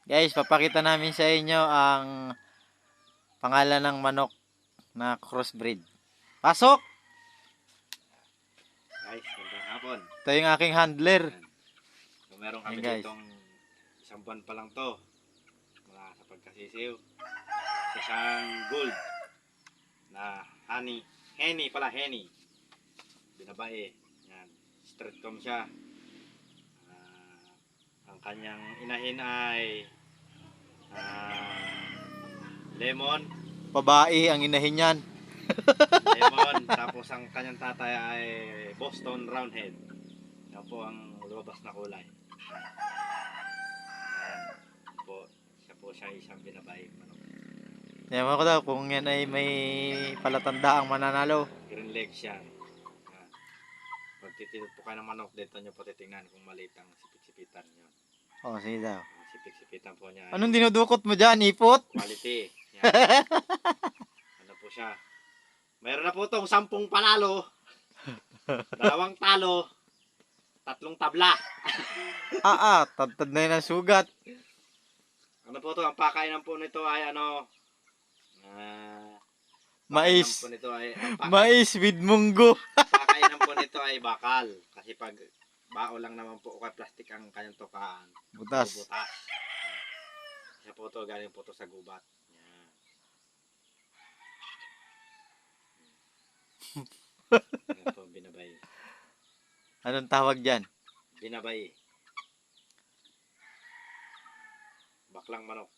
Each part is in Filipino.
Guys, papakita namin sa inyo ang pangalan ng manok na crossbreed. Pasok! Guys, magandang hapon. Ito yung aking handler. Ayan. So, meron kami Ayan, guys. ditong isang buwan pa lang to. Mga sa pagkasisiw. Sa siyang gold na henny. Binabae. Yan. Straight comb siya. Ang kanyang inahin ay lemon. Babae ang inahin yan. Tapos ang kanyang tatay ay Boston Roundhead. Yan po ang lumabas na kulay. Ayan po, siya isang binabae manok. Yaman ko daw kung yan ay may palatandaang mananalo. Green leg siya. Ayan. Pag titinod po kayo ng manok, dito nyo po titingnan kung maliit ang sipit-sipitan nyo. Oh, sige daw. Ang sipit-sipitan po niya Anong dinudukot mo dyan, ipot? quality. Yan. Ano po siya. Mayroon na po itong 10 panalo, 2 talo, 3 tabla. Tantad na yun ang sugat. Ano po ito, ang pakainan po nito ay Mais. po nito ay, Mais with munggo. pakainan po nito ay bakal. Kasi pag bao lang naman po o plastic ang kanyang tukaan, Butas. bubutas. Isa po ito, galing po ito sa gubat. Yan. Yan po, binabay. Anong tawag dyan? Binabay. Baklang manok.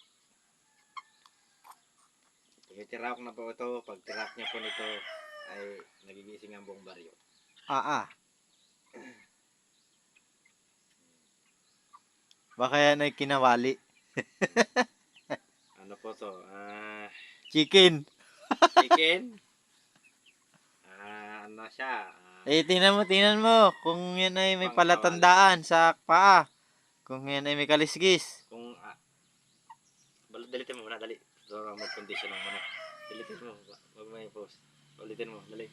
Pag-tirak na po ito, pag tirak niya po nito ay nagigising ang buong baryo. Baka yan ay kinawali. Ano po to? Chicken. Chicken. Ano siya? Tingnan mo. Kung yan ay may Pangkawali. palatandaan sa paa. Kung yan ay may kaliskis. Kung dalitin mo muna, dali. So, mag-condition ng manok. Dalitin mo, wag may post. Ulitin mo, dali.